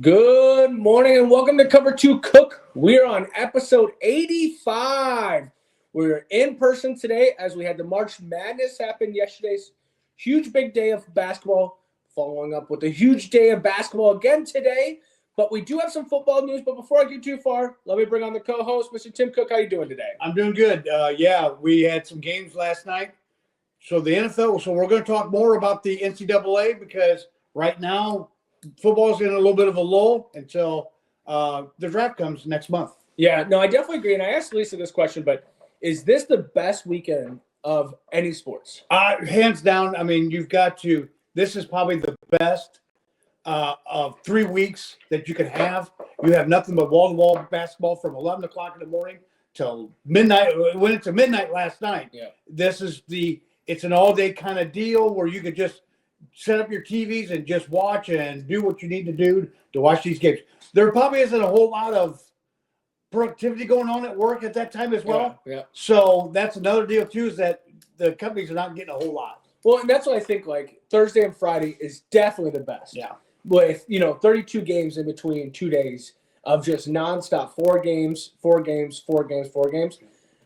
Good morning and welcome to Cover 2 Cook. We're on episode 85. We're in person today as we had the March Madness happen yesterday's huge big day of basketball, following up with a huge day of basketball again today. But we do have some football news. But before I get too far, let me bring on the co-host, Mr. Tim Cook. How you doing today? I'm doing good. We had some games last night. So the NFL, so we're going to talk more about the NCAA because right now football's in a little bit of a lull until the draft comes next month. Yeah, no, I definitely agree. And I asked Lisa this question, but is this the best weekend of any sports? Hands down. I mean, this is probably the best of 3 weeks that you can have. You have nothing but wall-to-wall basketball from 11 o'clock in the morning till midnight. It went into midnight last night. Yeah. It's an all-day kind of deal where you could just set up your TVs and just watch and do what you need to do to watch these games. There probably isn't a whole lot of productivity going on at work at that time as well. Yeah. So that's another deal too, is that the companies are not getting a whole lot. Well, and that's what I think, like, Thursday and Friday is definitely the best. Yeah. With, 32 games in between 2 days of just nonstop, 4 games.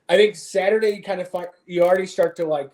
I think Saturday you already start to, like,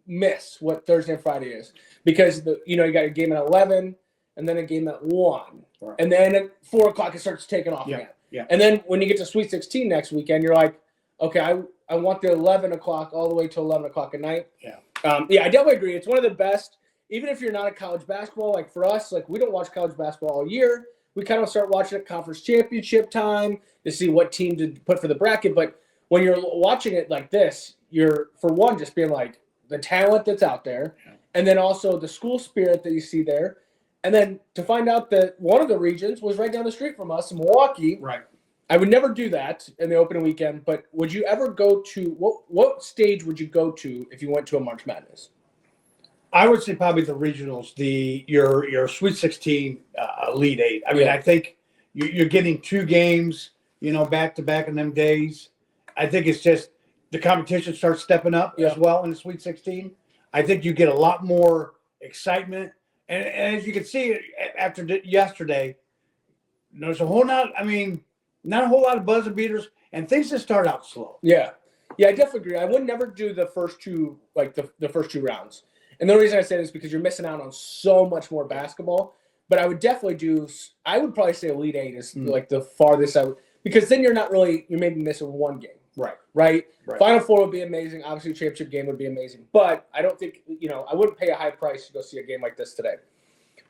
miss what Thursday and Friday is because you got a game at 11 and then a game at 1. Right. And then at 4 o'clock it starts taking off again. Yeah. And then when you get to Sweet 16 next weekend, you're like, okay, I want the 11 o'clock all the way to 11 o'clock at night. Yeah. I definitely agree. It's one of the best, even if you're not a college basketball, like for us, like we don't watch college basketball all year. We kind of start watching it conference championship time to see what team to put for the bracket. But when you're watching it like this, you're, for one, just being like, the talent that's out there, and then also the school spirit that you see there. And then to find out that one of the regions was right down the street from us in Milwaukee. Right. I would never do that in the opening weekend, but would you ever go to what stage would you go to if you went to a March Madness? I would say probably the regionals, your Sweet 16, Elite 8. I mean, I think you're getting 2 games, back to back in them days. I think it's just the competition starts stepping up as well in the Sweet 16. I think you get a lot more excitement. And as you can see after yesterday, there's not a whole lot of buzzer beaters, and things just start out slow. Yeah, I definitely agree. I would never do the first two, like the first 2 rounds. And the reason I say this is because you're missing out on so much more basketball. But I would probably say Elite 8 is like the farthest I would, because then you're maybe missing 1 game. Right. Final Four would be amazing. Obviously, championship game would be amazing. But I don't think, I wouldn't pay a high price to go see a game like this today.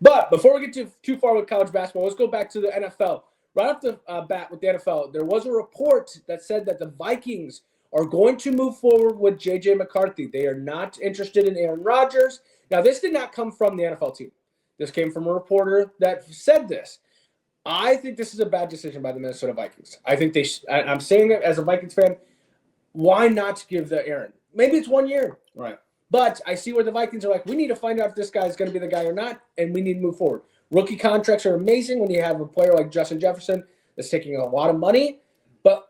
But before we get too far with college basketball, let's go back to the NFL. Right off the bat with the NFL, there was a report that said that the Vikings are going to move forward with J.J. McCarthy. They are not interested in Aaron Rodgers. Now, this did not come from the NFL team. This came from a reporter that said this. I think this is a bad decision by the Minnesota Vikings. I think I'm saying it as a Vikings fan. Why not give the Aaron? Maybe it's 1 year. Right. But I see where the Vikings are like, we need to find out if this guy is going to be the guy or not, and we need to move forward. Rookie contracts are amazing when you have a player like Justin Jefferson that's taking a lot of money. But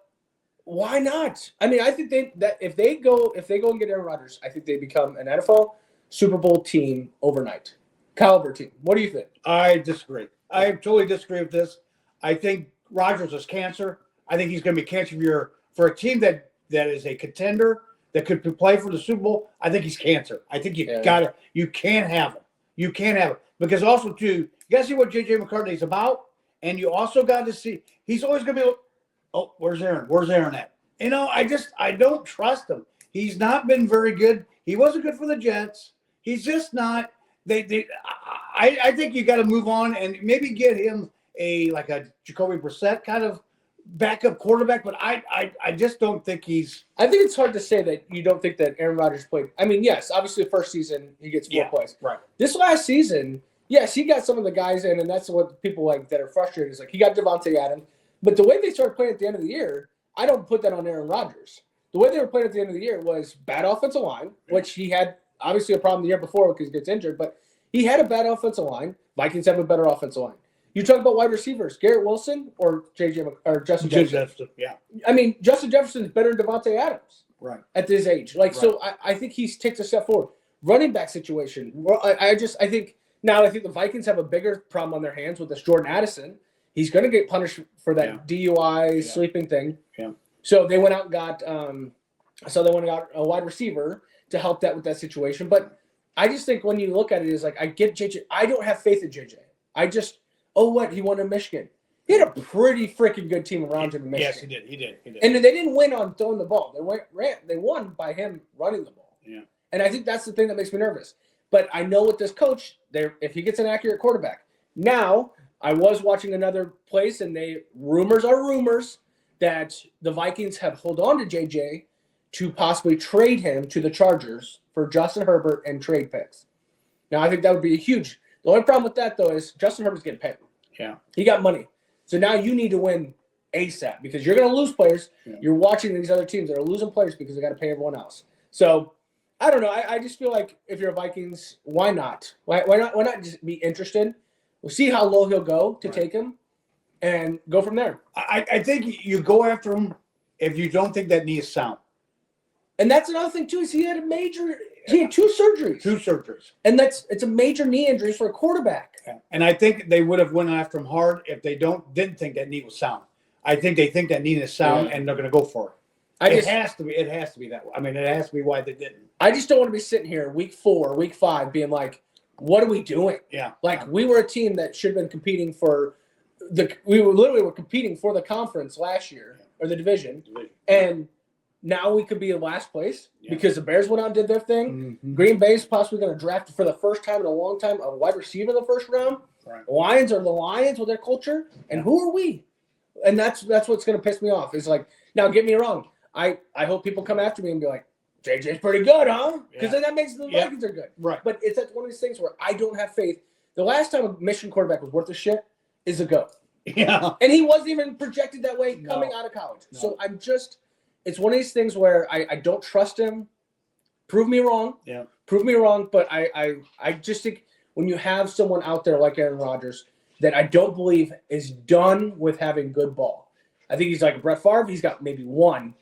why not? I mean, I think if they go and get Aaron Rodgers, I think they become an NFL Super Bowl team overnight. Caliber team. What do you think? I disagree. I totally disagree with this. I think Rodgers is cancer. I think he's going to be cancer for a team that is a contender that could play for the Super Bowl. I think he's cancer. I think you can't have him. You can't have him. Because also, too, you got to see what J.J. McCarthy is about, and you also got to see he's always going to be, oh, where's Aaron? Where's Aaron at? I don't trust him. He's not been very good. He wasn't good for the Jets. He's just not. I think you got to move on and maybe get him a Jacoby Brissett kind of backup quarterback, but I just don't think he's. I think it's hard to say that you don't think that Aaron Rodgers played. I mean, yes, obviously the first season he gets 4 plays. Right. This last season, yes, he got some of the guys in, and that's what people like that are frustrated is like he got Devontae Adams, but the way they started playing at the end of the year, I don't put that on Aaron Rodgers. The way they were playing at the end of the year was bad offensive line, which he had obviously a problem the year before because he gets injured, but he had a bad offensive line. Vikings have a better offensive line. You talk about wide receivers, Garrett Wilson or Justin Jefferson. Yeah. I mean, Justin Jefferson is better than Devontae Adams. Right. At this age. So I think he's takes a step forward. Running back situation. Well, I think the Vikings have a bigger problem on their hands with this Jordan Addison. he's going to get punished for that DUI sleeping thing. Yeah. So they went out and got a wide receiver to help that with that situation. But I just think when you look at it, is like I get JJ. I don't have faith in JJ. I just he won in Michigan. He had a pretty freaking good team around him in Michigan. Yes, he did. He did. And they didn't win on throwing the ball. They won by him running the ball. Yeah. And I think that's the thing that makes me nervous. But I know with this coach, if he gets an accurate quarterback. Now, I was watching another place, and rumors that the Vikings have held on to JJ to possibly trade him to the Chargers for Justin Herbert and trade picks. Now, I think that would be huge. The only problem with that, though, is Justin Herbert's getting paid. Yeah. He got money. So now you need to win ASAP because you're going to lose players. Yeah. You're watching these other teams that are losing players because they got to pay everyone else. So I don't know. I just feel like if you're Vikings, why not? Why not just be interested? We'll see how low he'll go to take him and go from there. I think you go after him if you don't think that knee is sound. And that's another thing too. Is he had two surgeries. Two surgeries. And it's a major knee injury for a quarterback. Yeah. And I think they would have went after him hard if they didn't think that knee was sound. I think they think that knee is sound and they're going to go for it. It has to be that way. I mean, it has to be why they didn't. I just don't want to be sitting here week 4, week 5 being like, what are we doing? Yeah. Like we were a team that should have been competing we were competing for the conference last year or the division. And now we could be in last place because the Bears went out and did their thing. Mm-hmm. Green Bay's possibly going to draft for the first time in a long time a wide receiver in the first round. Right. Lions are the Lions with their culture. And who are we? And that's what's going to piss me off. Is like, now get me wrong. I hope people come after me and be like, JJ's pretty good, huh? Because then that makes the Vikings are good. Right. But it's one of these things where I don't have faith. The last time a Michigan quarterback was worth a shit is ago. Yeah. And he wasn't even projected that way coming out of college. No. So it's one of these things where I don't trust him. Prove me wrong. Yeah. Prove me wrong. But I just think when you have someone out there like Aaron Rodgers that I don't believe is done with having good ball. I think he's like Brett Favre. He's got maybe 1,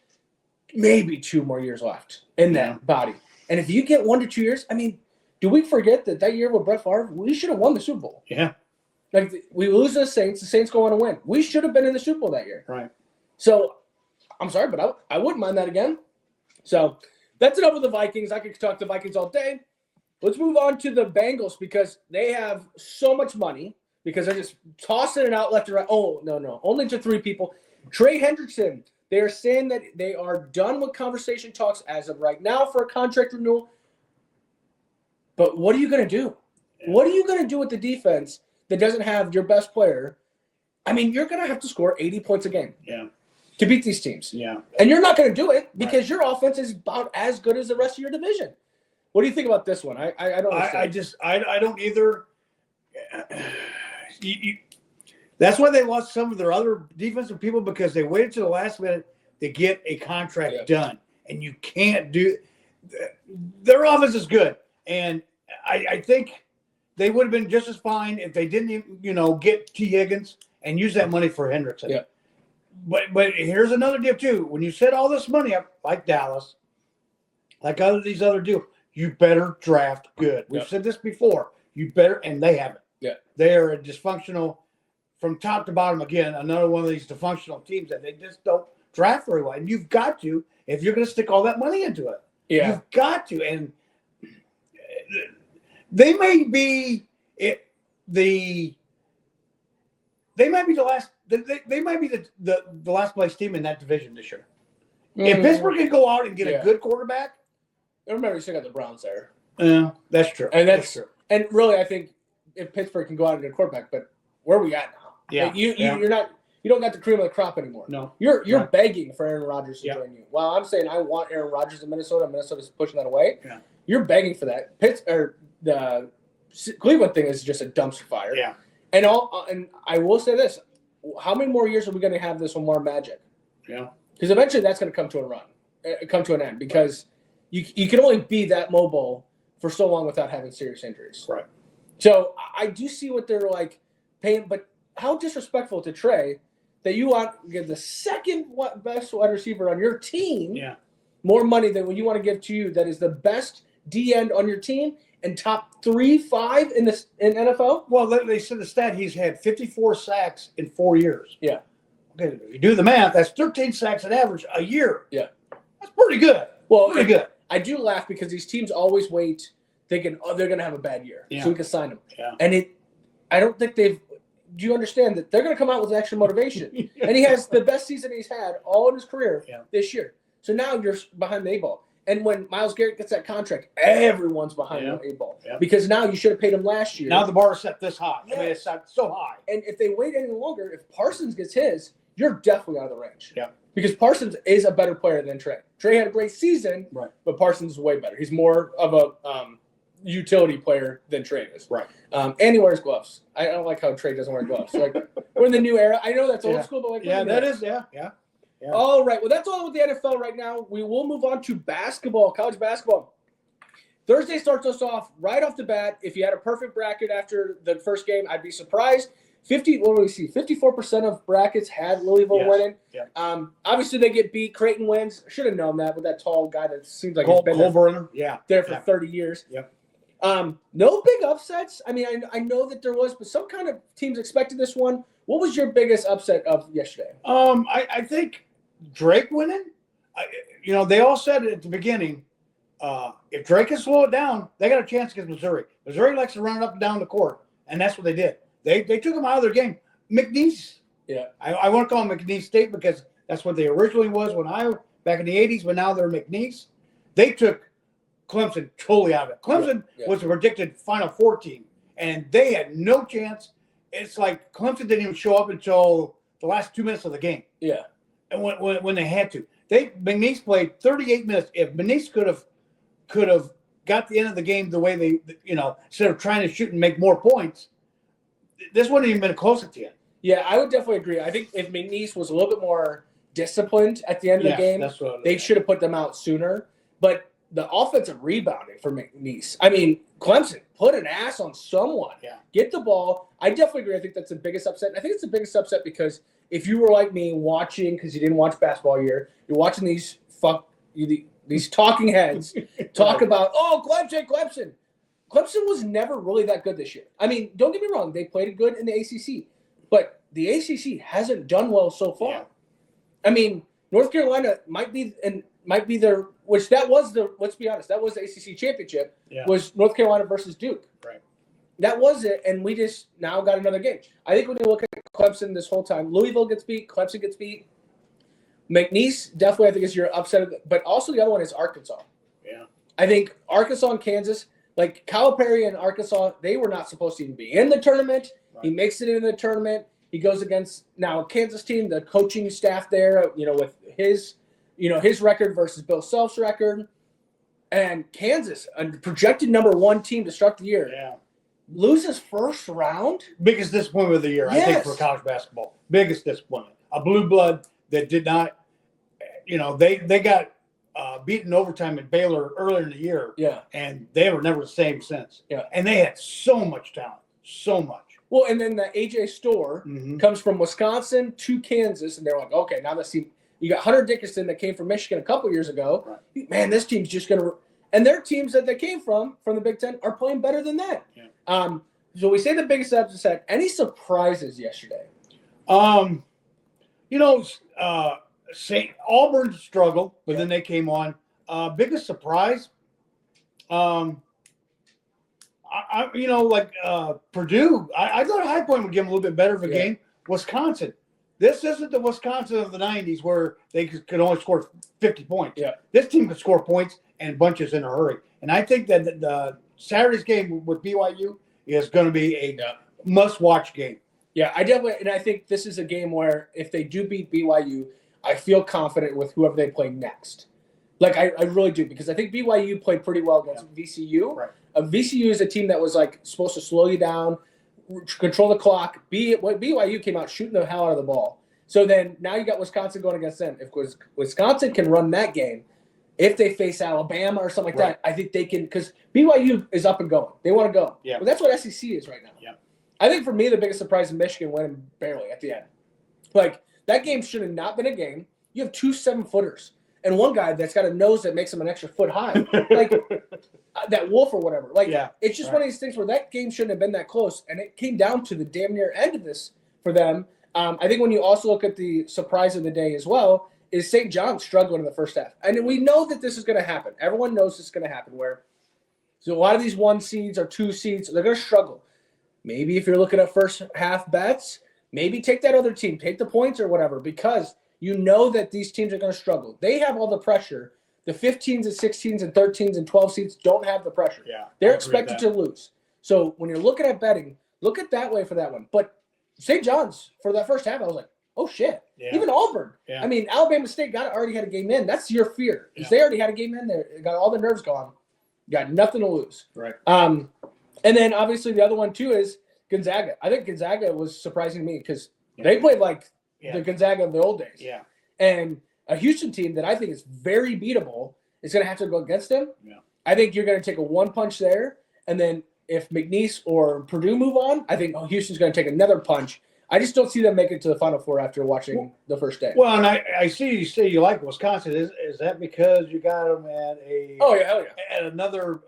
maybe 2 more years left in that body. And if you get 1 to 2 years, I mean, do we forget that year with Brett Favre, we should have won the Super Bowl? Yeah. Like we lose to the Saints go on to win. We should have been in the Super Bowl that year. Right. So I'm sorry, but I wouldn't mind that again. So that's enough with the Vikings. I could talk to the Vikings all day. Let's move on to the Bengals because they have so much money because they're just tossing it out left and right. Oh, no. Only to 3 people. Trey Hendrickson. They are saying that they are done with conversation talks as of right now for a contract renewal. But what are you going to do? Yeah. What are you going to do with the defense that doesn't have your best player? I mean, you're going to have to score 80 points a game to beat these teams. Yeah. And you're not going to do it because your offense is about as good as the rest of your division. What do you think about this one? I don't understand. I don't either. That's why they lost some of their other defensive people because they waited to the last minute to get a contract done. And you can't do – their offense is good. And I think they would have been just as fine if they didn't, get T. Higgins and use that money for Hendrickson. Yeah. But here's another deal, too. When you set all this money up, like Dallas, like these other deals, you better draft good. We've said this before. You better – and they haven't. Yeah. They are a dysfunctional – from top to bottom, again, another one of these dysfunctional teams that they just don't draft very well. And you've got to, if you're going to stick all that money into it. Yeah. You've got to. And they may be the last place team in that division this year. If Pittsburgh can go out and get a good quarterback. I remember you still got the Browns there. Yeah, that's true. And that's true. And really, I think if Pittsburgh can go out and get a quarterback, but where are we at now? Yeah, like you don't got the cream of the crop anymore. No, you're begging for Aaron Rodgers to join you. While I'm saying I want Aaron Rodgers in Minnesota, Minnesota's pushing that away. Yeah, you're begging for that. The Cleveland thing is just a dumpster fire. Yeah, and I will say this: how many more years are we going to have this Lamar magic? Yeah, because eventually that's going to come to an end because you can only be that mobile for so long without having serious injuries. Right. So I do see what they're like paying, but how disrespectful to Trey that you want to give the second best wide receiver on your team more money than what you want to give to you that is the best D end on your team and top 3-5 in NFL. Well, they said the stat he's had 54 sacks in 4 years. Yeah. Okay, if you do the math, that's 13 sacks on average a year. Yeah. That's pretty good. Well, Pretty good. I do laugh because these teams always wait thinking, oh, they're going to have a bad year, Yeah. so we can sign them. Yeah. And I don't think they've. Do you understand that they're going to come out with extra motivation? And he has the best season he's had all in his career this year. So now you're behind the 8 ball. And when Myles Garrett gets that contract, everyone's behind the 8 ball because now you should have paid him last year. Now the bar is set this high. Yes. I mean, it's set so high. And if they wait any longer, if Parsons gets his, you're definitely out of the range. Yeah. Because Parsons is a better player than Trey. Trey had a great season, Right. but Parsons is way better. He's more of a utility player than Trey is. Right. And he wears gloves. I don't like how Trey doesn't wear gloves. Like we're in the new era. I know that's old school, but like Yeah. All right. Well, that's all with the NFL right now. We will move on to basketball, college basketball. Thursday starts us off right off the bat. If you had a perfect bracket after the first game, I'd be surprised. 54% of brackets had Louisville winning. Yeah. Obviously, they get beat. Creighton wins. Should have known that with that tall guy that seems like he's been there for 30 years. Yep. No big upsets. I mean, I know that there was, but some kind of teams expected this one. What was your biggest upset of yesterday? I think Drake winning. They all said at the beginning, if Drake can slow it down, they got a chance against Missouri. Missouri likes to run it up and down the court, and that's what they did. They took him out of their game. McNeese. Yeah. I want to call him McNeese State because that's what they originally was back in the 80s, but now they're McNeese. They took Clemson totally out of it. Clemson was a predicted Final Four team, and they had no chance. It's like Clemson didn't even show up until the last 2 minutes of the game. Yeah. And when they had to. McNeese played 38 minutes. If McNeese could have got the end of the game the way they, instead of trying to shoot and make more points, this wouldn't even been close at the end. Yeah, I would definitely agree. I think if McNeese was a little bit more disciplined at the end of the game, they should have put them out sooner. But the offensive rebounding for McNeese, I mean, Clemson put an ass on someone. Yeah. Get the ball. I definitely agree. I think that's the biggest upset. And I think it's the biggest upset because if you were like me watching, because you didn't watch basketball year, you're watching these talking heads talk about, Clemson. Clemson was never really that good this year. I mean, don't get me wrong. They played good in the ACC. But the ACC hasn't done well so far. Yeah. I mean, North Carolina might be their, which that was let's be honest, that was the ACC championship, was North Carolina versus Duke. Right. That was it, and we just now got another game. I think when you look at Clemson this whole time, Louisville gets beat, Clemson gets beat. McNeese definitely, I think, is your upset, but also the other one is Arkansas. Yeah. I think Arkansas and Kansas, like Calipari and Arkansas, they were not supposed to even be in the tournament. Right. He makes it into the tournament. He goes against now a Kansas team, the coaching staff there, with his record versus Bill Self's record. And Kansas, a projected number 1 team to start the year, loses first round. Biggest disappointment of the year, I think, for college basketball. Biggest disappointment. A blue blood that did not, they got beaten overtime at Baylor earlier in the year. Yeah. And they were never the same since. Yeah. And they had so much talent. So much. Well, and then the AJ Storr comes from Wisconsin to Kansas, and they're like, okay, now let's see. You got Hunter Dickinson that came from Michigan a couple years ago. Right. Man, this team's just going to – and their teams that they came from the Big Ten, are playing better than that. Yeah. So we say the biggest upset. Any surprises yesterday? St. Auburn struggled, but then they came on. Biggest surprise – Purdue, I thought High Point would give them a little bit better of a game. Wisconsin. This isn't the Wisconsin of the 90s where they could only score 50 points. Yeah. This team could score points and bunches in a hurry. And I think that the Saturday's game with BYU is going to be a must-watch game. Yeah, I think this is a game where if they do beat BYU, I feel confident with whoever they play next. Like, I really do, because I think BYU played pretty well against VCU. Right. VCU is a team that was supposed to slow you down, control the clock. BYU came out shooting the hell out of the ball. So then now you got Wisconsin going against them. If Wisconsin can run that game, if they face Alabama or something like that, I think they can, because BYU is up and going. They want to go. Yeah. But that's what SEC is right now. Yeah. I think for me the biggest surprise is Michigan winning barely at the end. Like, that game should have not been a game. You have 2 7-footers. and one guy that's got a nose that makes him an extra foot high, like that wolf or whatever. Like, it's just one of these things where that game shouldn't have been that close, and it came down to the damn near end of this for them. I think when you also look at the surprise of the day as well, is St. John's struggling in the first half. And we know that this is going to happen. Everyone knows this is going to happen where so a lot of these 1 seeds or 2 seeds, they're going to struggle. Maybe if you're looking at first half bets, maybe take that other team, take the points or whatever, because you know that these teams are going to struggle. They have all the pressure. The 15s and 16s and 13s and 12 seeds don't have the pressure. Yeah, they're expected to lose. So when you're looking at betting, look at that way for that one. But St. John's, for that first half, I was like, oh, shit. Yeah. Even Auburn. Yeah. I mean, Alabama State already had a game in. That's your fear. Because they already had a game in there. They got all the nerves gone. Got nothing to lose. Right. And then, obviously, the other one, too, is Gonzaga. I think Gonzaga was surprising to me because they played like the Gonzaga of the old days. Yeah. And a Houston team that I think is very beatable is going to have to go against them. Yeah. I think you're going to take a one punch there. And then if McNeese or Purdue move on, I think Houston's going to take another punch. I just don't see them making it to the Final Four after watching the first day. Well, and I see you say you like Wisconsin. Is that because you got them at a hell yeah, at another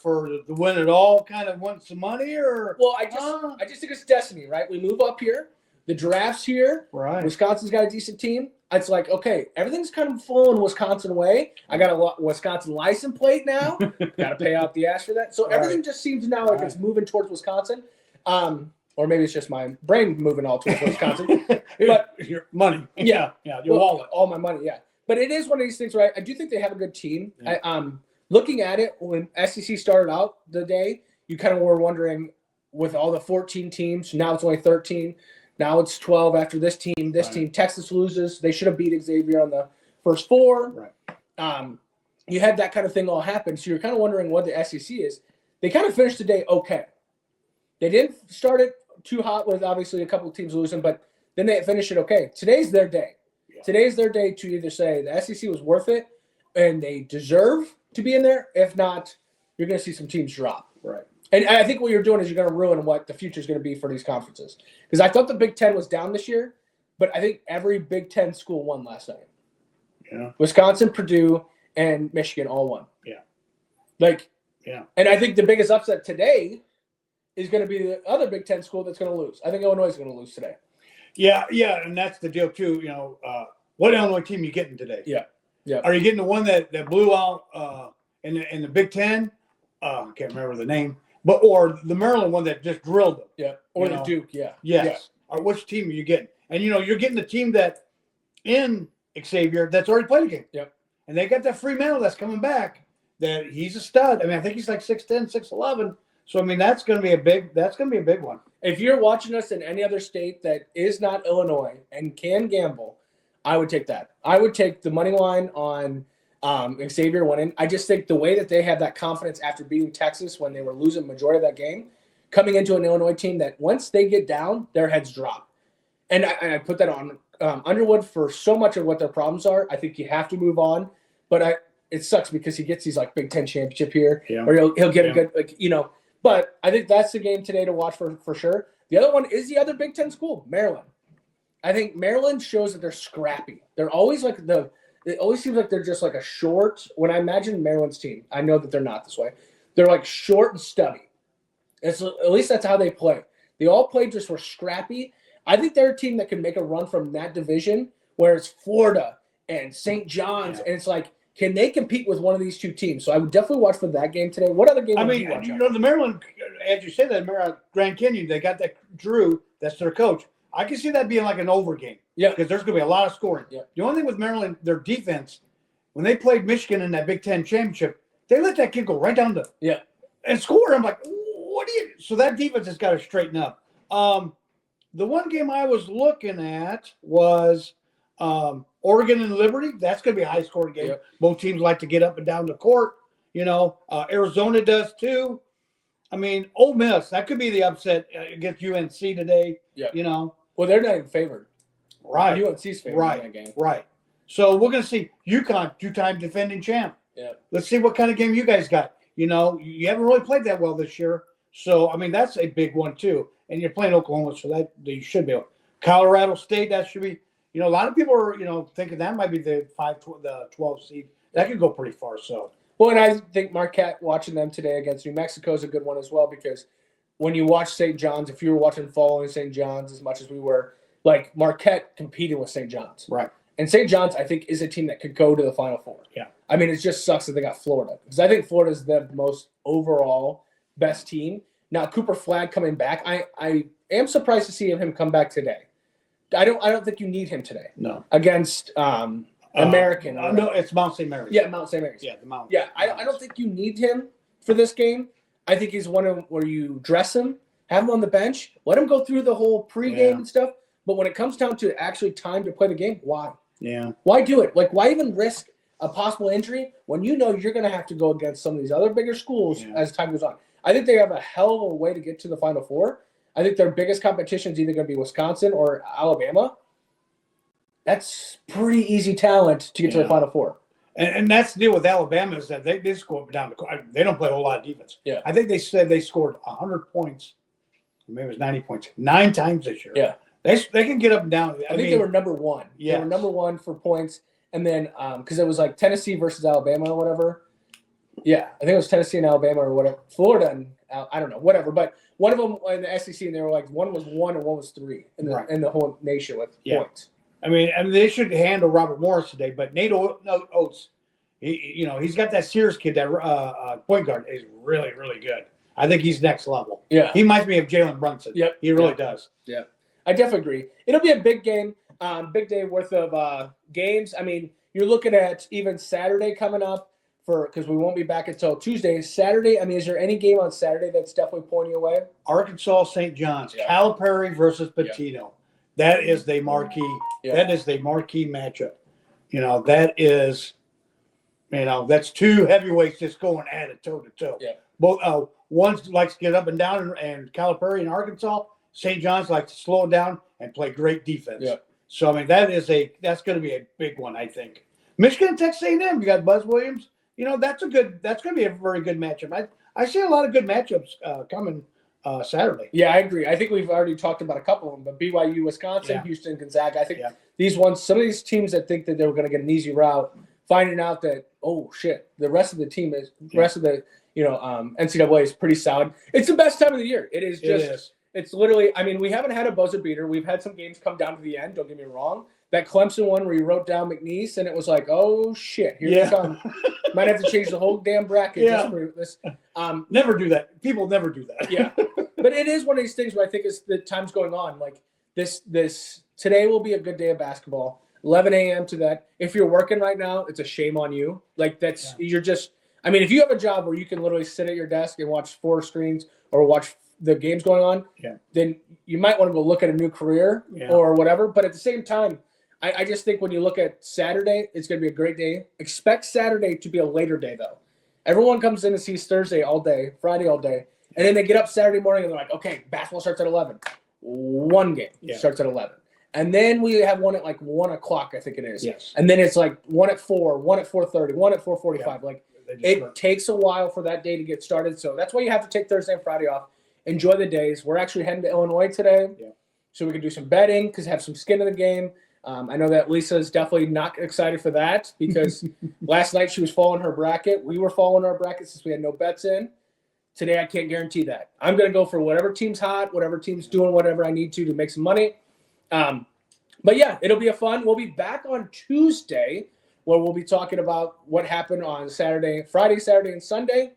for the win it all kind of want some money or? Well, I just think it's destiny, right? We move up here, the draft's here. Right. Wisconsin's got a decent team. It's like, okay, everything's kind of flowing Wisconsin way. I got a Wisconsin license plate now. Got to pay out the ass for that. So everything just seems now like it's moving towards Wisconsin. Or maybe it's just my brain moving all towards Wisconsin. But your money. Yeah. Your wallet. All my money, yeah. But it is one of these things where I do think they have a good team. Yeah. Looking at it, when SEC started out the day, you kind of were wondering with all the 14 teams, now it's only 13. Now it's 12 after this team. This team, Texas loses. They should have beat Xavier on the first 4. Right. You had that kind of thing all happen. So you're kind of wondering what the SEC is. They kind of finished the day okay. They didn't start it too hot with obviously a couple of teams losing, but then they finished it okay. Today's their day. Yeah. Today's their day to either say the SEC was worth it and they deserve to be in there. If not, you're going to see some teams drop. Right. And I think what you're doing is you're going to ruin what the future is going to be for these conferences. Because I thought the Big Ten was down this year, but I think every Big Ten school won last night. Yeah. Wisconsin, Purdue, and Michigan all won. Yeah. And I think the biggest upset today is going to be the other Big Ten school that's going to lose. I think Illinois is going to lose today. Yeah, and that's the deal too. You know, what Illinois team are you getting today? Yeah. Are you getting the one that blew out in the Big Ten? I can't remember the name, or the Maryland one that just drilled them? Yeah, or the Duke. Yeah. Yes. Or which team are you getting? And you're getting the team that in Xavier that's already played a game. Yep. And they got that free mantle that's coming back. That he's a stud. I mean, I think he's like 6'10", 6'11". So I mean, that's going to be a big one. If you're watching us in any other state that is not Illinois and can gamble, I would take that. I would take the money line on Xavier winning. I just think the way that they have that confidence after beating Texas when they were losing the majority of that game, coming into an Illinois team that once they get down, their heads drop. And I put that on Underwood for so much of what their problems are. I think you have to move on, but it sucks because he gets these like Big Ten championship here, or he'll get a good But I think that's the game today to watch for sure. The other one is the other Big Ten school, Maryland. I think Maryland shows that they're scrappy. They're always like it always seems like they're just like a short. When I imagine Maryland's team, I know that they're not this way. They're like short and stubby. At least that's how they play. They all play just for scrappy. I think they're a team that can make a run from that division where it's Florida and St. John's, and it's like, can they compete with one of these two teams? So I would definitely watch for that game today. What other game would you watch? The Maryland, as you say that, Maryland, Grand Canyon, they got that Drew, that's their coach. I can see that being like an over game. Yeah. Because there's going to be a lot of scoring. Yeah. The only thing with Maryland, their defense, when they played Michigan in that Big Ten championship, they let that kid go right down and score. I'm like, what do you? So that defense has got to straighten up. The one game I was looking at was Oregon and Liberty. That's going to be a high-scoring game. Yep. Both teams like to get up and down the court. Arizona does too. I mean, Ole Miss, that could be the upset against UNC today. Yeah. Well, they're not even favored. Right. UNC's favored in that game. Right. So we're going to see UConn, two-time defending champ. Yeah. Let's see what kind of game you guys got. You haven't really played that well this year. So, I mean, that's a big one too. And you're playing Oklahoma, so that you should be able. Colorado State, that should be, You know, a lot of people are, thinking that might be the 12 seed. That could go pretty far. So, Well, and I think Marquette watching them today against New Mexico is a good one as well because when you watch St. John's, if you were watching following St. John's as much as we were, like Marquette competing with St. John's. right. And St. John's, I think, is a team that could go to the Final Four. Yeah. I mean, it just sucks that they got Florida because I think Florida is the most overall best team. Now, Cooper Flagg coming back, I am surprised to see him come back today. I don't think you need him today. No. Against American. No, it's Mount St. Mary's. Yeah, Mount St. Mary's. Yeah, the Mount. Yeah, I don't think you need him for this game. I think he's one of where you dress him, have him on the bench, let him go through the whole pregame and stuff. But when it comes down to actually time to play the game, why? Yeah. Why do it? Like, why even risk a possible injury when you know you're going to have to go against some of these other bigger schools as time goes on? I think they have a hell of a way to get to the Final Four. I think their biggest competition is either going to be Wisconsin or Alabama. That's pretty easy talent to get to the Final Four. And that's the deal with Alabama is that they score up and down the court. They don't play a whole lot of defense. Yeah. I think they said they scored 100 points. Maybe it was 90 points 9 times this year. Yeah. They can get up and down. I think they were number one. Yeah. They were number one for points. And then because it was like Tennessee versus Alabama or whatever. Yeah, I think it was Tennessee and Alabama or whatever. Florida and I don't know, whatever. But one of them in the SEC, and they were like one was 1 and one was 3 in the whole nation with points. I mean, they should handle Robert Morris today, but Nate Oates, he's got that Sears kid, that point guard is really, really good. I think he's next level. Yeah. He reminds me of Jalen Brunson. Yep. He really does. Yeah. I definitely agree. It'll be a big game, big day worth of games. I mean, you're looking at even Saturday coming up because we won't be back until Tuesday. Saturday, I mean, is there any game on Saturday that's definitely pointing you away? Arkansas St. John's, Calipari versus Pitino. That is the marquee. That is the marquee matchup. That is, that's 2 heavyweights just going at it toe to toe. Yeah. Both one likes to get up and down, and Calipari in Arkansas, St. John's likes to slow it down and play great defense. Yeah. So I mean, that's going to be a big one, I think. Michigan, Texas A&M, you got Buzz Williams. That's going to be a very good matchup. I see a lot of good matchups coming Saturday. Yeah, I agree. I think we've already talked about a couple of them, but BYU, Wisconsin, Houston, Gonzaga. I think these ones, some of these teams that think that they were going to get an easy route, finding out that, oh shit, the rest of the team is, rest of the NCAA is pretty solid. It's the best time of the year. It is just, it's literally, I mean, we haven't had a buzzer beater. We've had some games come down to the end. Don't get me wrong. That Clemson one where you wrote down McNeese and it was like, oh shit, here you come. Might have to change the whole damn bracket just for this. Never do that. People never do that. Yeah. But it is one of these things where I think as the time's going on, like this today will be a good day of basketball. 11 a.m. to that. If you're working right now, it's a shame on you. Like you're just, I mean, if you have a job where you can literally sit at your desk and watch 4 screens or watch the games going on, then you might want to go look at a new career or whatever. But at the same time, I just think when you look at Saturday, it's going to be a great day. Expect Saturday to be a later day, though. Everyone comes in and sees Thursday all day, Friday all day, and then they get up Saturday morning and they're like, okay, basketball starts at 11. One game starts at 11. And then we have one at like 1 o'clock, I think it is. Yes. And then it's like 1 at 4, 1 at 4:30, 1 at 4:45. Yeah. Like it takes a while for that day to get started. So that's why you have to take Thursday and Friday off. Enjoy the days. We're actually heading to Illinois today. Yeah. So we can do some betting because have some skin in the game. I know that Lisa is definitely not excited for that because last night she was following her bracket. We were following our bracket since we had no bets in. Today, I can't guarantee that. I'm going to go for whatever team's hot, whatever team's doing whatever I need to make some money. But yeah, it'll be a fun. We'll be back on Tuesday where we'll be talking about what happened on Friday, Saturday, and Sunday,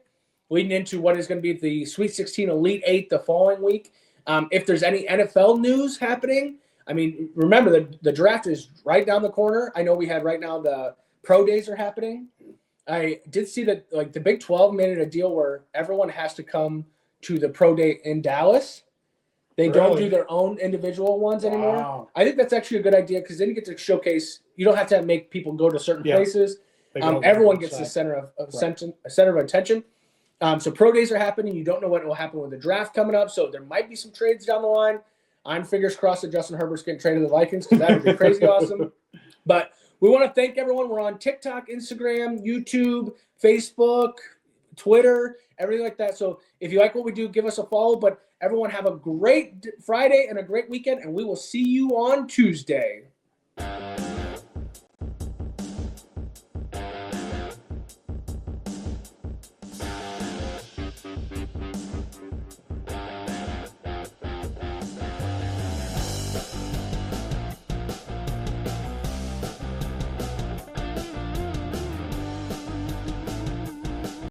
leading into what is going to be the Sweet 16 Elite 8 the following week. If there's any NFL news happening, I mean, remember the draft is right down the corner. I know we had right now the pro days are happening. I did see that like the Big 12 made it a deal where everyone has to come to the pro day in Dallas. They don't do their own individual ones anymore. Wow. I think that's actually a good idea because then you get to showcase. You don't have to make people go to certain places. Everyone gets the center of attention. So pro days are happening. You don't know what will happen with the draft coming up. So there might be some trades down the line. I'm fingers crossed that Justin Herbert's getting traded to the Vikings because that would be crazy awesome. But we want to thank everyone. We're on TikTok, Instagram, YouTube, Facebook, Twitter, everything like that. So if you like what we do, give us a follow. But everyone have a great Friday and a great weekend, and we will see you on Tuesday. it.